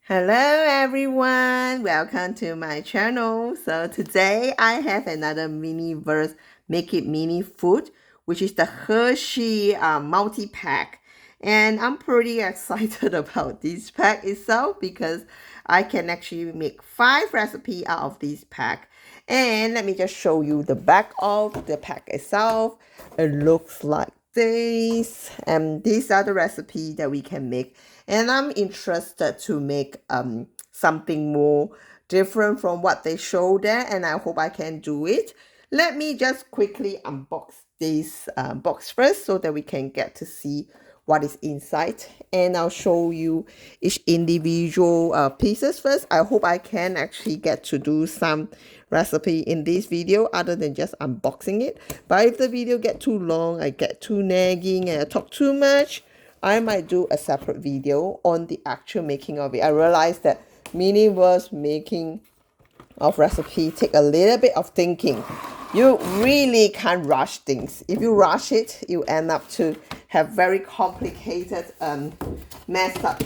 Hello everyone, welcome to my channel. So today I have another Miniverse Make It Mini food, which is the Hershey multi-pack. And I'm pretty excited about this pack itself because I can actually make 5 recipes out of this pack. And let me just show you the back of the pack itself. It looks like this, and these are the recipes that we can make, and I'm interested to make something more different from what they show there, and I hope I can do it. Let me just quickly unbox this box first so that we can get to see what is inside, and I'll show you each individual pieces first. I hope I can actually get to do some recipe in this video other than just unboxing it. But if the video get too long, I get too nagging and I talk too much, I might do a separate video on the actual making of it. I realized that Miniverse making of recipe take a little bit of thinking. You really can't rush things. If you rush it, you end up to have very complicated messed up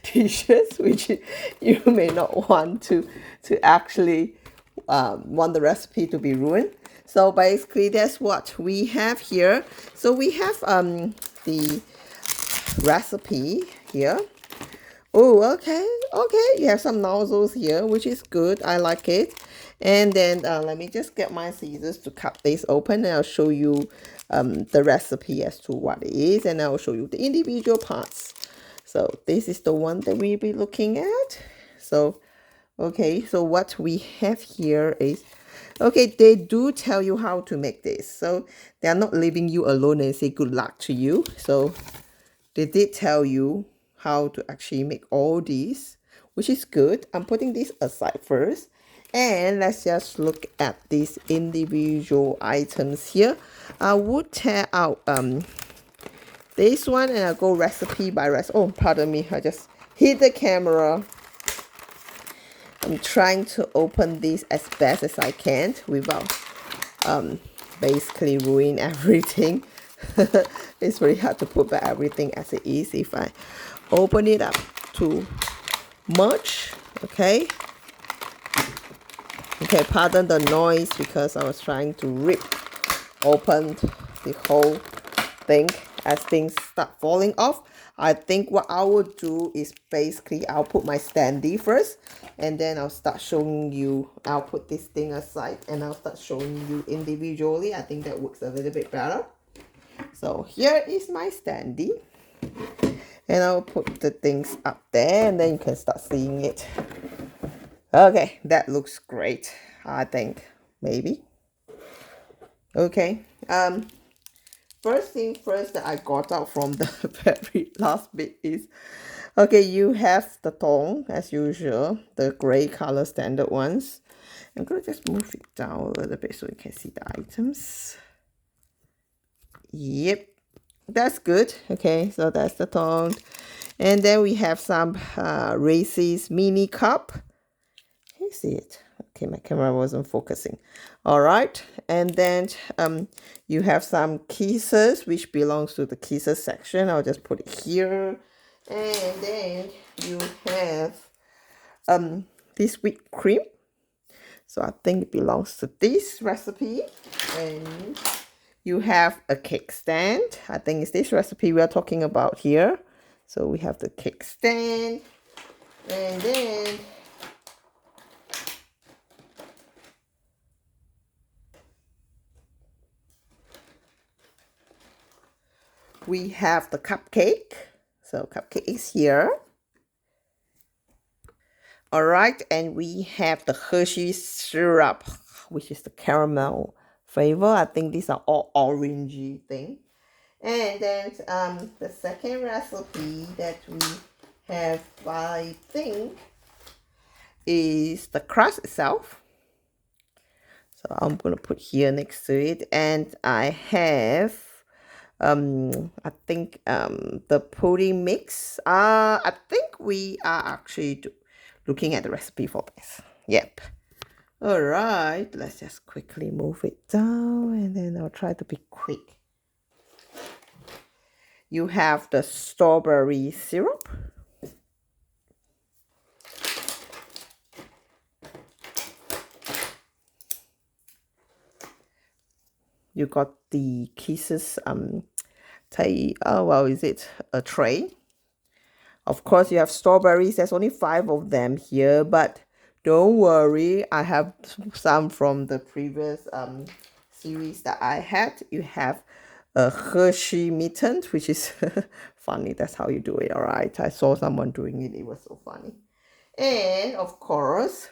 dishes, which you may not want to actually want the recipe to be ruined. So basically that's what we have here. So we have the recipe here. Oh, okay, you have some nozzles here, which is good. I like it. And then let me just get my scissors to cut this open, and I'll show you the recipe as to what it is, and I'll show you the individual parts. So this is the one that we'll be looking at. So okay, so what we have here is, okay, they do tell you how to make this, so they're not leaving you alone and say good luck to you. So they did tell you how to actually make all these, which is good. I'm putting this aside first, and let's just look at these individual items here. I would tear out this one, and I'll go recipe by recipe. Oh, pardon me, I just hit the camera. I'm trying to open this as best as I can without basically ruin everything. It's very hard to put back everything as it is if I open it up too much. Okay, pardon the noise because I was trying to rip open the whole thing as things start falling off. I think what I would do is basically I'll put my standee first, and then I'll start showing you. I'll put this thing aside and I'll start showing you individually. I think that works a little bit better. So here is my standee, and I'll put the things up there, and then you can start seeing it. Okay, that looks great, I think. Maybe. Okay, first thing first that I got out from the very last bit is, okay, you have the tong as usual, the gray color standard ones. I'm gonna just move it down a little bit so you can see the items. Yep, that's good. Okay, so that's the tong. And then we have some Reese's mini cup. Can you see it? Okay, my camera wasn't focusing. All right, and then you have some kisses, which belongs to the kisses section. I'll just put it here. And then you have this whipped cream. So I think it belongs to this recipe. And you have a cake stand. I think it's this recipe we are talking about here. So we have the cake stand. And then we have the cupcake. So cupcake is here. All right, and we have the Hershey syrup, which is the caramel flavor. I think these are all orangey thing. And then the second recipe that we have, I think, is the crust itself. So I'm gonna put here next to it, and I have I think the pudding mix. I think we are actually looking at the recipe for this. Yep. All right, let's just quickly move it down, and then I'll try to be quick. You have the strawberry syrup. you got the kisses well, is it a tray? Of course, you have strawberries. There's only 5 of them here, but don't worry. I have some from the previous series that I had. You have a Hershey mitten, which is funny. That's how you do it, all right? I saw someone doing it. It was so funny. And, of course,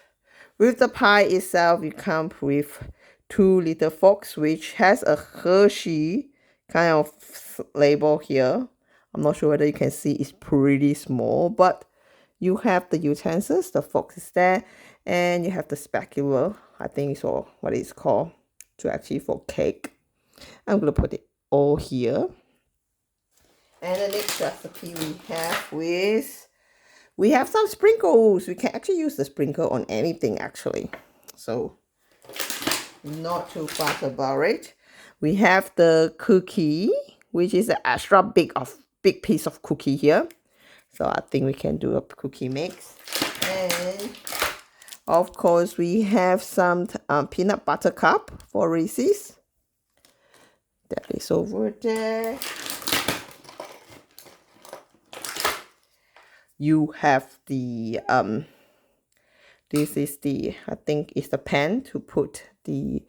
with the pie itself, you come with 2 little forks, which has a Hershey kind of label here. I'm not sure whether you can see, it's pretty small, but you have the utensils, the fork is there, and you have the spatula, I think it's all what it's called, to actually for cake. I'm going to put it all here. And the next recipe we have some sprinkles. We can actually use the sprinkle on anything actually. So not too fast about it. We have the cookie, which is an extra big piece of cookie here. So I think we can do a cookie mix. And of course we have some peanut butter cup for Reese's. That is over there. You have the this is the, I think it's the pan to put the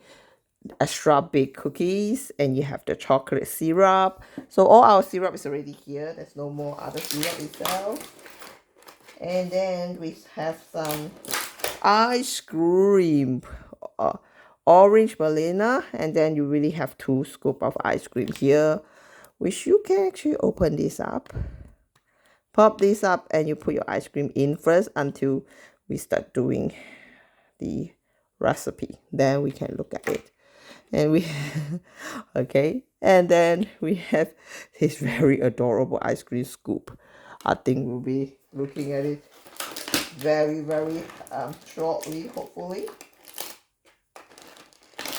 extra big cookies, and you have the chocolate syrup. So all our syrup is already here. There's no more other syrup itself. And then we have some ice cream, orange banana, and then you really have 2 scoops of ice cream here, which you can actually open this up, pop this up, and you put your ice cream in first until we start doing the recipe. Then we can look at it. And we okay, and then we have this very adorable ice cream scoop. I think we'll be looking at it very shortly, hopefully.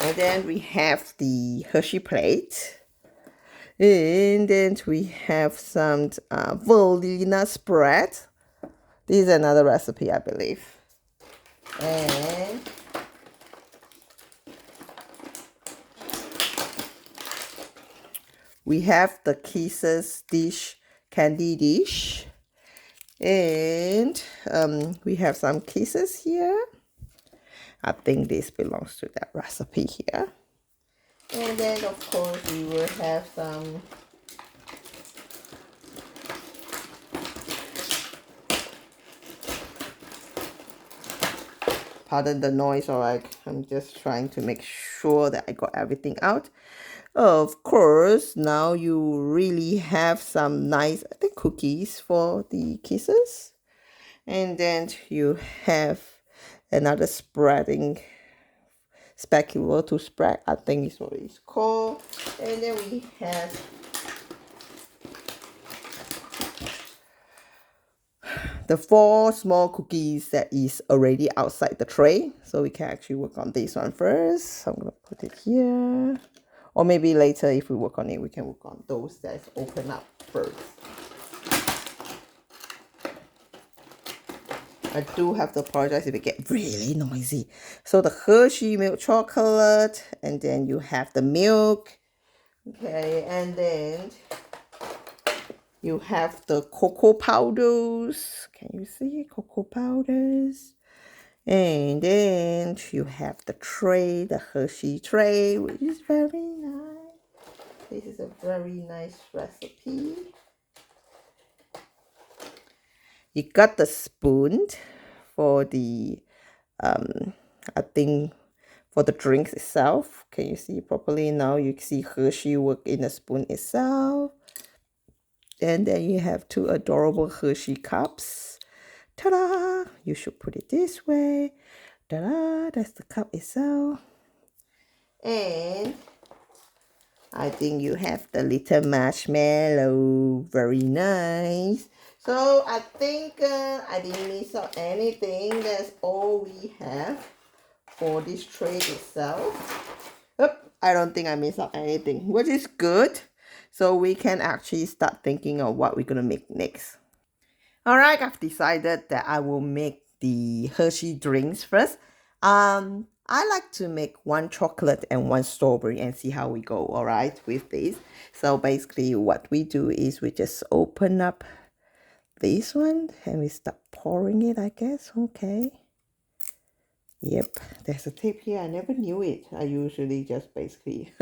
And then we have the Hershey plate, and then we have some vanilla spread. This is another recipe, I believe. And we have the Kisses dish, candy dish. And we have some Kisses here. I think this belongs to that recipe here. And then, of course, we will have some pardon the noise, alright. I'm just trying to make sure that I got everything out. Of course, now you really have some nice, I think, cookies for the Kisses. And then you have another spreading spatula to spread, I think is what it's called. And then we have the 4 small cookies that is already outside the tray. So we can actually work on this one first. So I'm going to put it here. Or maybe later, if we work on it, we can work on those that open up first. I do have to apologize if it gets really noisy. So the Hershey milk chocolate, and then you have the milk. Okay, and then you have the cocoa powders. Can you see cocoa powders? And then you have the tray, the Hershey tray, which is very nice. This is a very nice recipe. You got the spoon for the, I think, for the drinks itself. Can you see properly now? You see Hershey work in the spoon itself. And then you have 2 adorable Hershey cups. Ta-da! You should put it this way. Ta-da! That's the cup itself. And I think you have the little marshmallow. Very nice. So I think I didn't miss out anything. That's all we have for this tray itself. I don't think I missed out anything, which is good. So we can actually start thinking of what we're going to make next. Alright, I've decided that I will make the Hershey drinks first. I I like to make one chocolate and one strawberry and see how we go, all right, with this. So basically what we do is we just open up this one and we start pouring it, I guess. Okay. Yep, there's a tip here. I never knew it. I usually just basically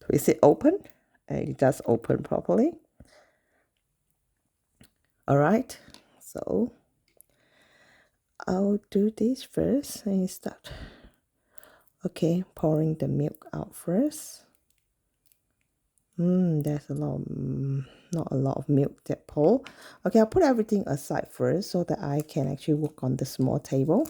twist it open and it does open properly. All right, so I'll do this first and start. Okay, pouring the milk out first. There's a lot of, not a lot of milk that pour. Okay, I'll put everything aside first so that I can actually work on the small table.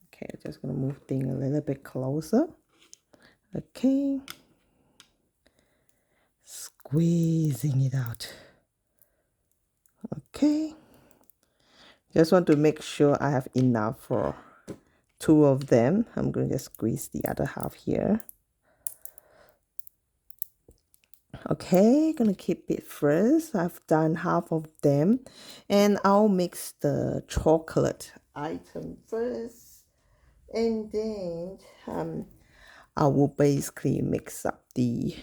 Okay, I'm just gonna move things a little bit closer. Okay, squeezing it out. Okay, just want to make sure I have enough for 2 of them. I'm going to just squeeze the other half here. Okay, gonna keep it first. I've done half of them and I'll mix the chocolate item first, and then I will basically mix up the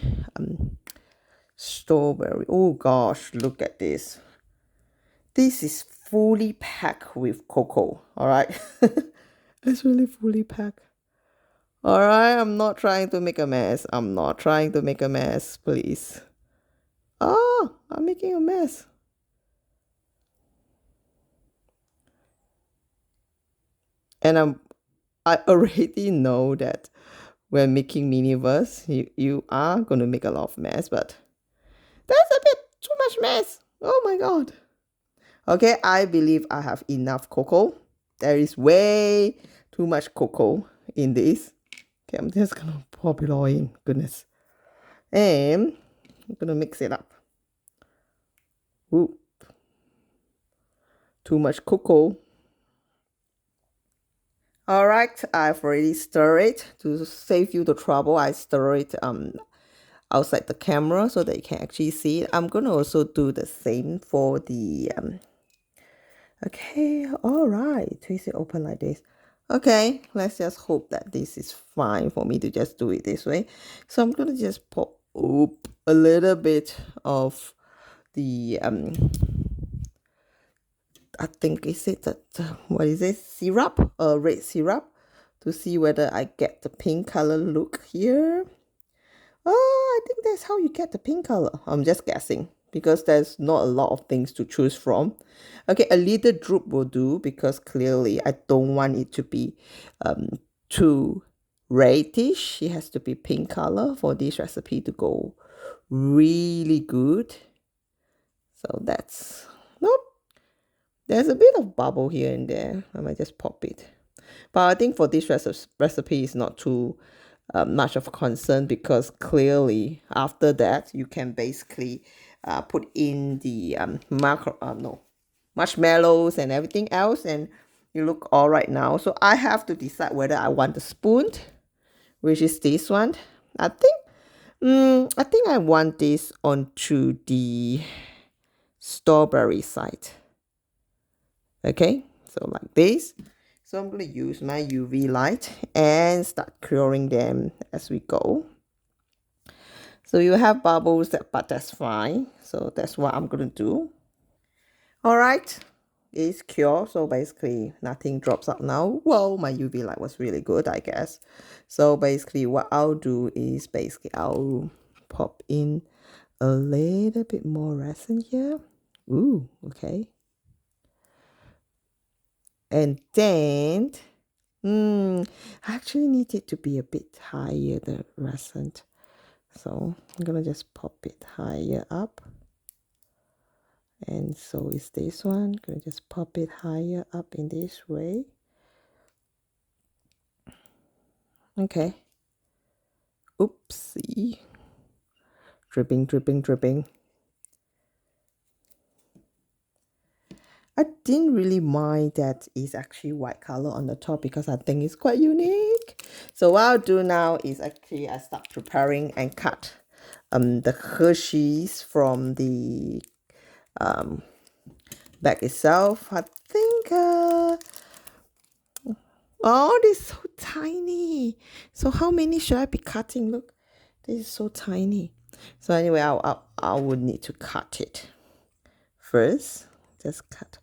strawberry. Oh gosh, look at this. This is fully packed with cocoa. All right. It's really fully packed. All right, I'm not trying to make a mess. I'm not trying to make a mess, please. Oh, I'm making a mess. And I already know that when making Miniverse, you are going to make a lot of mess, but that's a bit too much mess. Oh my god. Okay, I believe I have enough cocoa. There is way too much cocoa in this. Okay, I'm just going to pop it all in. Goodness. And I'm going to mix it up. Ooh. Too much cocoa. All right, I've already stirred it. To save you the trouble, I stir it outside the camera so that you can actually see it. I'm going to also do the same for the okay, all right, twist it open like this. Okay, let's just hope that this is fine for me to just do it this way. So I'm going to just pop up a little bit of the I think is it that what is it, syrup, red syrup, to see whether I get the pink color look here. Oh, I think that's how you get the pink color. I'm just guessing because there's not a lot of things to choose from. Okay, a little droop will do because clearly I don't want it to be too reddish. It has to be pink color for this recipe to go really good. So that's, nope. There's a bit of bubble here and there. I might just pop it. But I think for this recipe is not too much of a concern because clearly after that you can basically put in the marshmallows and everything else, and you look all right now. So I have to decide whether I want the spoon, which is this one. I think I want this onto the strawberry side. Okay, so like this. So I'm going to use my UV light and start curing them as we go. So you have bubbles, but that's fine. So that's what I'm going to do. All right, it's cured. So basically nothing drops out now. Well, my UV light was really good, I guess. So basically what I'll do is basically I'll pop in a little bit more resin here. Ooh, okay. And then I actually need it to be a bit higher, the resin. So I'm gonna just pop it higher up. And so is this one. Gonna just pop it higher up in this way. Okay. Oopsie. Dripping, dripping, dripping. I didn't really mind that it's actually white color on the top because I think it's quite unique. So what I'll do now is actually I start preparing and cut the Hershey's from the Bag itself, I think, oh, this is so tiny. So how many should I be cutting? Look, this is so tiny. So anyway, I would need to cut it first. Just cut.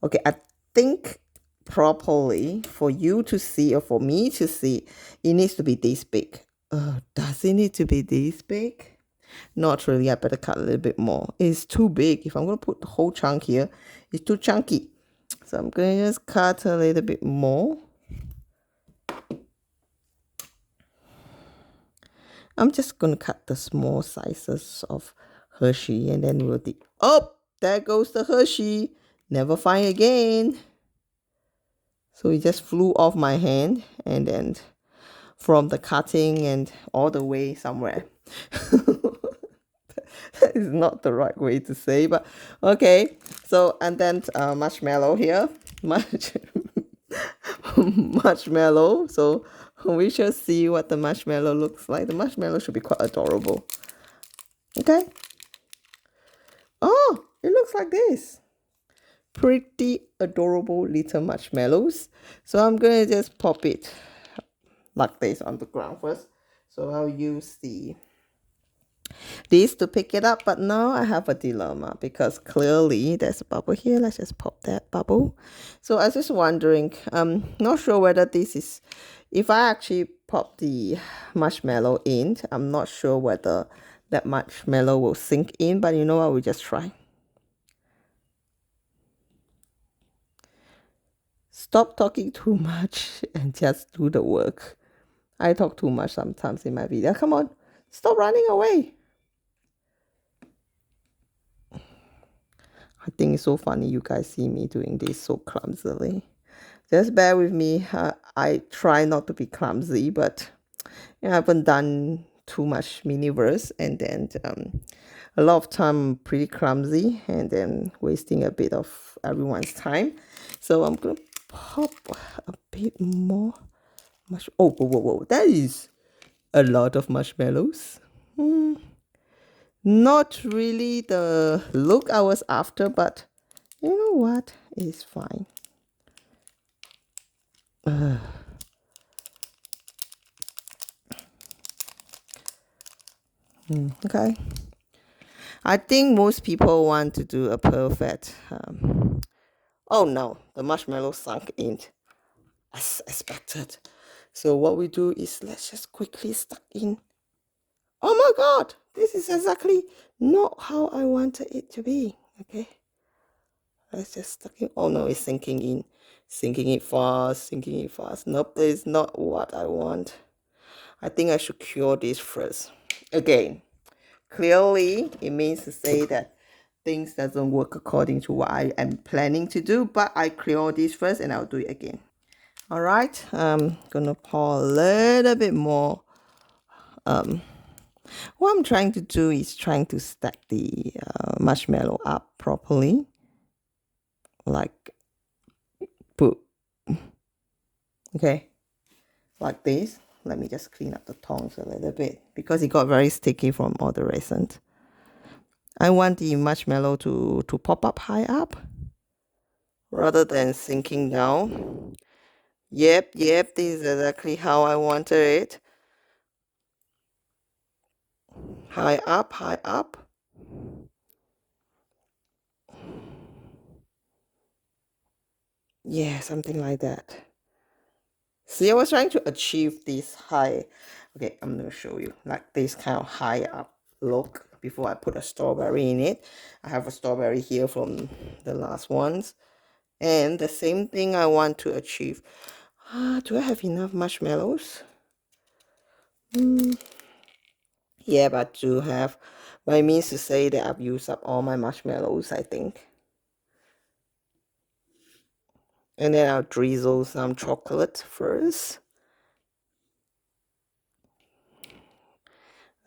Okay, I think properly for you to see or for me to see, it needs to be this big. Does it need to be this big? Not really. I better cut a little bit more. It's too big. If I'm going to put the whole chunk here, it's too chunky. So I'm going to just cut a little bit more. I'm just going to cut the small sizes of Hershey and then we'll oh, there goes the Hershey. Never find again. So it just flew off my hand and then from the cutting and all the way somewhere. That is not the right way to say, but okay. So, and then marshmallow here. Marshmallow. So we shall see what the marshmallow looks like. The marshmallow should be quite adorable. Okay. Oh, it looks like this. Pretty adorable little marshmallows. So I'm going to just pop it like this on the ground first. So I'll use this to pick it up, but now I have a dilemma because clearly there's a bubble here. Let's just pop that bubble. So I was just wondering, not sure whether this is, if I actually pop the marshmallow in, I'm not sure whether that marshmallow will sink in, but you know what, we'll just try. Stop talking too much and just do the work. I talk too much sometimes in my video. Come on, stop running away. I think it's so funny you guys see me doing this so clumsily. Just bear with me. I try not to be clumsy, but I haven't done too much Miniverse, and then a lot of time I'm pretty clumsy and then wasting a bit of everyone's time. So I'm going to pop a bit more. Oh, whoa, whoa, whoa. That is a lot of marshmallows. Not really the look I was after, but you know what? It's fine. Okay. I think most people want to do a perfect. Oh no, the marshmallow sunk in as expected. So what we do is let's just quickly stuck in. Oh my god, this is exactly not how I wanted it to be. Okay. Let's just stuck in. Oh no, it's sinking in. Sinking it fast, sinking it fast. Nope, that is not what I want. I think I should cure this first. Again, clearly it means to say that things doesn't work according to what I am planning to do, but I clear this first and I'll do it again. All right, I'm gonna pour a little bit more. What I'm trying to do is trying to stack the marshmallow up properly, like put, okay, like this. Let me just clean up the tongs a little bit because it got very sticky from all the resin. I want the marshmallow to pop up high up rather than sinking down. Yep, this is exactly how I wanted it. High up, high up. Yeah, something like that. See, I was trying to achieve this high. Okay, I'm going to show you like this kind of high up look before I put a strawberry in it. I have a strawberry here from the last ones. And the same thing I want to achieve. Do I have enough marshmallows? Yeah, but I do have. But it means to say that I've used up all my marshmallows, I think. And then I'll drizzle some chocolate first.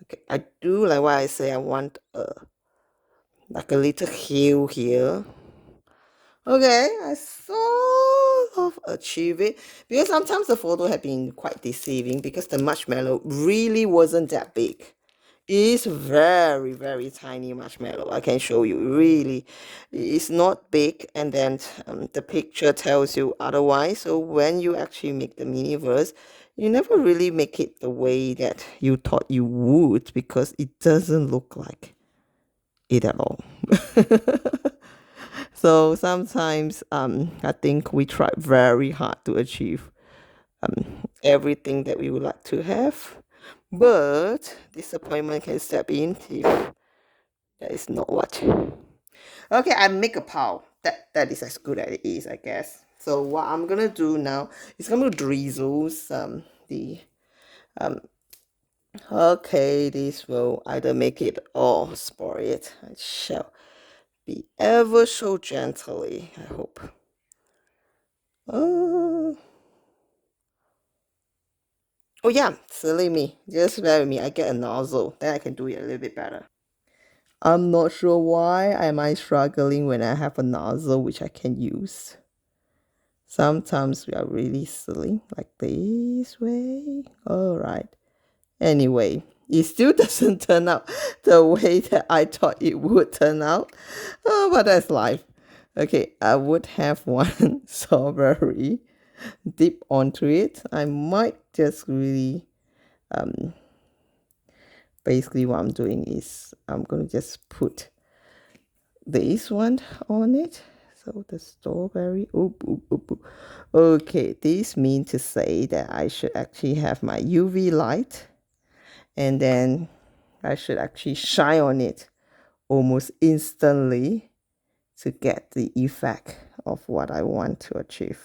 Okay, I do like what I say. I want like a little hue here. Okay, I sort of achieve it because sometimes the photo have been quite deceiving because the marshmallow really wasn't that big. It's very, very tiny marshmallow. I can show you. Really, it's not big, and then the picture tells you otherwise. So when you actually make the Miniverse, you never really make it the way that you thought you would because it doesn't look like it at all. So sometimes I think we try very hard to achieve everything that we would like to have, but disappointment can step in if that is not what. Okay, I make a pile. That is as good as it is, I guess. So what I'm gonna do now is I'm gonna drizzle some the okay, this will either make it or spoil it. I shall be ever so gently, I hope. Oh, oh yeah, silly me. Just bear with me. I get a nozzle, then I can do it a little bit better. I'm not sure why am I struggling when I have a nozzle which I can use. Sometimes we are really silly, like this way. All right. Anyway, it still doesn't turn out the way that I thought it would turn out. Oh, but that's life. Okay, I would have one strawberry dip onto it. I might just really, basically what I'm doing is I'm going to just put this one on it. So the strawberry, oop, oop, oop, oop. Okay, this means to say that I should actually have my UV light, and then I should actually shine on it almost instantly to get the effect of what I want to achieve.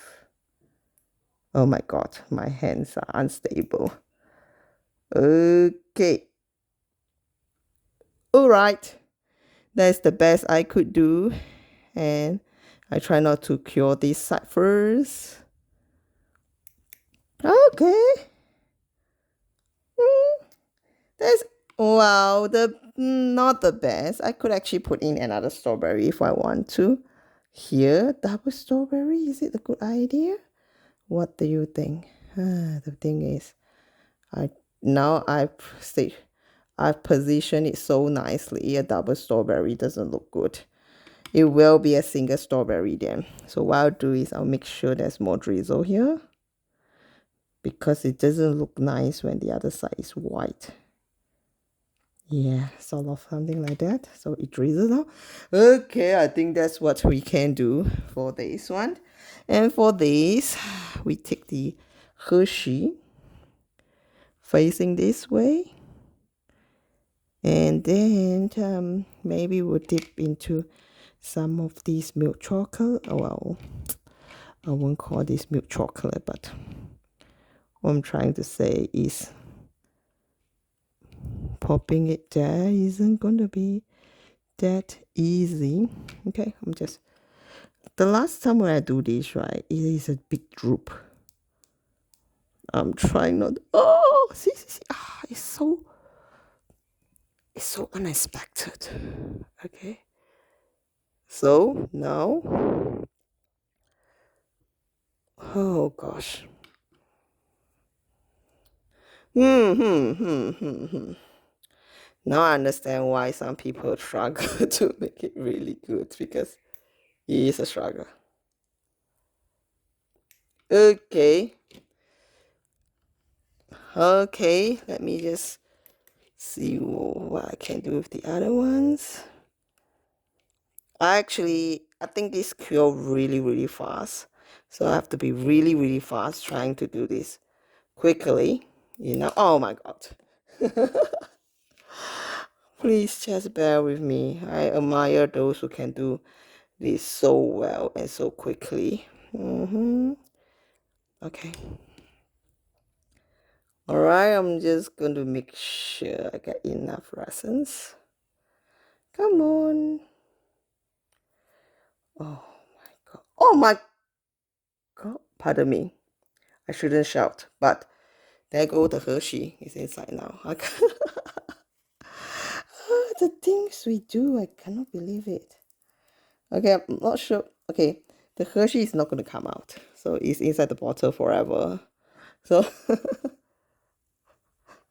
Oh my god, my hands are unstable. Okay. Alright. That's the best I could do. And I try not to cure this side first. Okay. That's wow, the not the best. I could actually put in another strawberry if I want to. Here, double strawberry, is it a good idea? What do you think? The thing is, I now I've positioned it so nicely. A double strawberry doesn't look good. It will be a single strawberry then. So what I'll do is I'll make sure there's more drizzle here, because it doesn't look nice when the other side is white. Yeah, sort of something like that. So it drizzles now. Okay, I think that's what we can do for this one. And for this, we take the Hershey facing this way. And then maybe we'll dip into some of these milk chocolate. Well, I won't call this milk chocolate, but what I'm trying to say is popping it there isn't going to be that easy. Okay, I'm just, the last time when I do this, right, it is a big droop. I'm trying not, oh, see, it's so unexpected. Okay, so now, oh gosh. Now I understand why some people struggle to make it really good, because it is a struggle. Okay. Okay, let me just see what I can do with the other ones. I think this cure really, really fast. So I have to be really, really fast trying to do this quickly. You know, oh my god. Please just bear with me. I admire those who can do this so well and so quickly. Okay. Alright, I'm just going to make sure I get enough resins. Come on. Oh my god. Oh my god. Pardon me. I shouldn't shout, but there go the Hershey is inside now. The things we do, I cannot believe it. Okay, I'm not sure. Okay, the Hershey is not going to come out. So it's inside the bottle forever. So,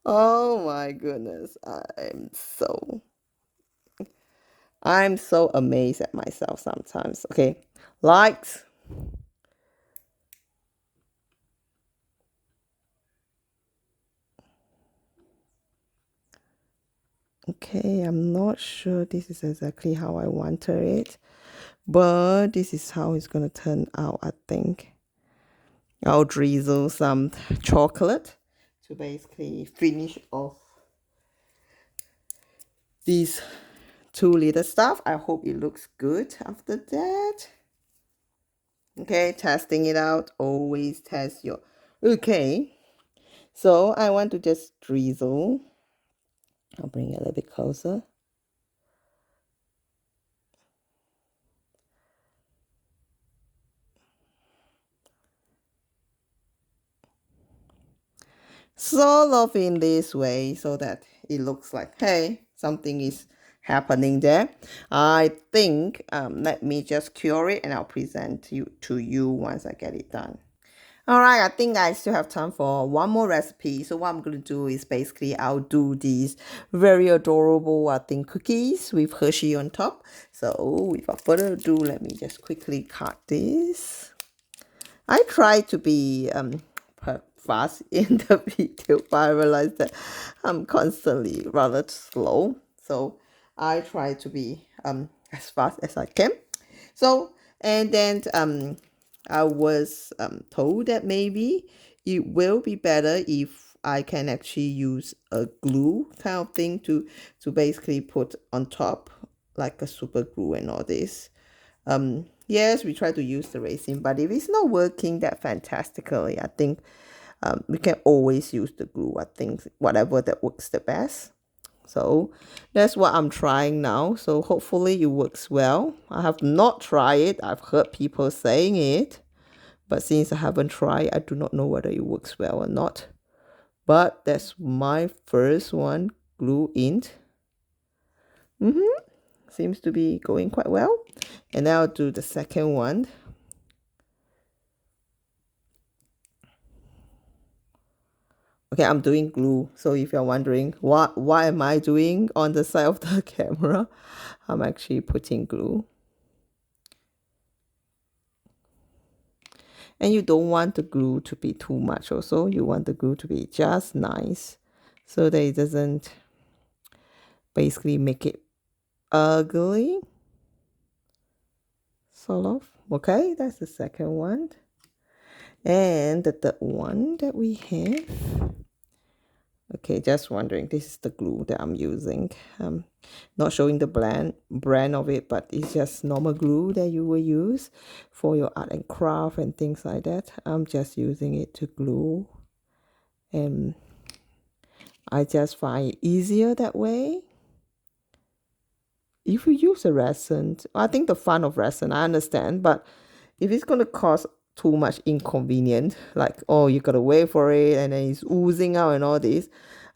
Oh my goodness. I'm so amazed at myself sometimes. Okay. Likes. Okay, I'm not sure this is exactly how I wanted it, but this is how it's gonna turn out, I think. I'll drizzle some chocolate to basically finish off these two little stuff. I hope it looks good after that. Okay, testing it out. Always test your... Okay, so I want to just drizzle. I'll bring it a little bit closer. Sort of in this way so that it looks like, hey, something is happening there. I think, let me just cure it and I'll present you to you once I get it done. All right, I think I still have time for one more recipe. So what I'm going to do is basically I'll do these very adorable, I think, cookies with Hershey on top. So without further ado, let me just quickly cut this. I try to be fast in the video, but I realized that I'm constantly rather slow. So I try to be as fast as I can. So, and then I was told that maybe it will be better if I can actually use a glue kind of thing to basically put on top, like a super glue and all this. Yes, we try to use the resin, but if it's not working that fantastically, I think we can always use the glue. I think whatever that works the best. So that's what I'm trying now. So hopefully it works well. I have not tried it. I've heard people saying it, but since I haven't tried, I do not know whether it works well or not. But that's my first one, glue in. Seems to be going quite well. And now I'll do the second one. Okay, I'm doing glue. So if you're wondering what am I doing on the side of the camera, I'm actually putting glue. And you don't want the glue to be too much also. You want the glue to be just nice so that it doesn't basically make it ugly. Sort of. Okay, that's the second one. And the third one that we have. Okay, just wondering, this is the glue that I'm using. Not showing the brand of it, but it's just normal glue that you will use for your art and craft and things like that. I'm just using it to glue, and I just find it easier that way. If you use a resin, I think the fun of resin, I understand, but if it's going to cause too much inconvenience, like, oh, you got to wait for it and then it's oozing out and all this,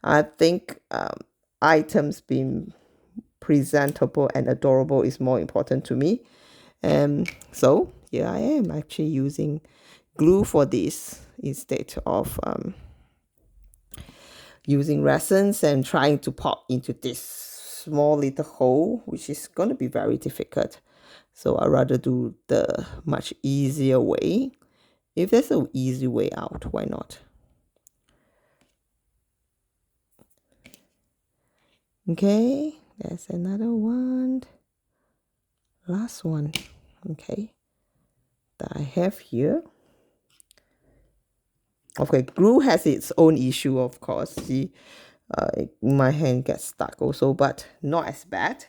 I think items being presentable and adorable is more important to me. So here I am actually using glue for this instead of using resins and trying to pop into this small little hole, which is going to be very difficult. So I rather do the much easier way. If there's an easy way out, why not? Okay, there's another one. Last one, okay, that I have here. Okay, glue has its own issue, of course. See, my hand gets stuck also, but not as bad.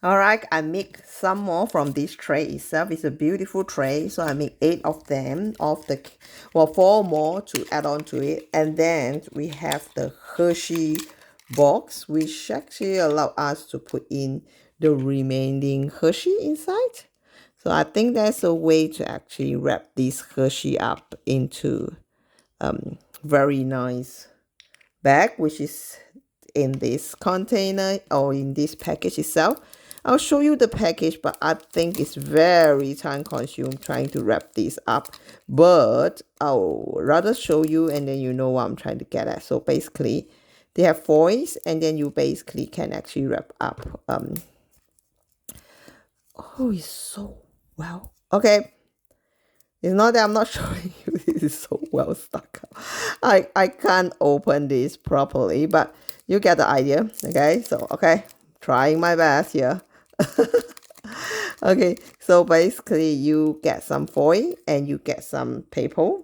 All right, I make some more from this tray itself. It's a beautiful tray, so I make 8 of them, well, 4 more to add on to it. And then we have the Hershey box, which actually allow us to put in the remaining Hershey inside. So I think that's a way to actually wrap this Hershey up into very nice bag, which is in this container or in this package itself. I'll show you the package, but I think it's very time consuming trying to wrap this up, but I'll rather show you and then you know what I'm trying to get at. So basically they have foils, and then you basically can actually wrap up. Oh, it's so well. Okay. It's not that I'm not showing you. This is so well stuck. I can't open this properly, but you get the idea. Okay, so okay, trying my best here. Okay, so basically you get some foil and you get some paper,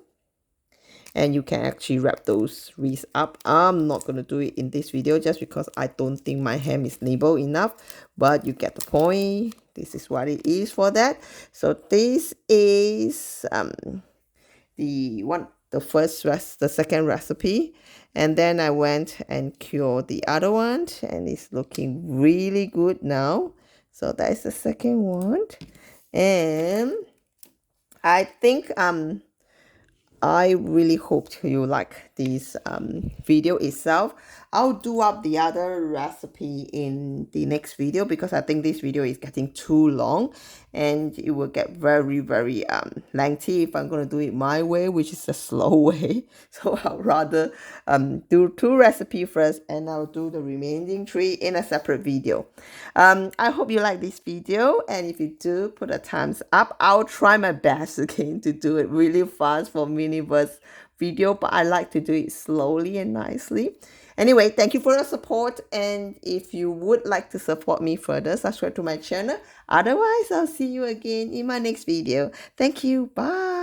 and you can actually wrap those wreaths up. I'm not going to do it in this video just because I don't think my hand is nimble enough, but you get the point. This is what it is for that. So this is the second recipe, and then I went and cured the other one, and it's looking really good now. So that's the second one, and I think I really hope you like this video itself. I'll do up the other recipe in the next video because I think this video is getting too long and it will get very, very lengthy if I'm going to do it my way, which is a slow way. So I'll rather do 2 recipes first, and I'll do the remaining 3 in a separate video. I hope you like this video, and if you do, put a thumbs up. I'll try my best again to do it really fast for Miniverse video, but I like to do it slowly and nicely. Anyway, thank you for your support, and if you would like to support me further, subscribe to my channel. Otherwise, I'll see you again in my next video. Thank you. Bye.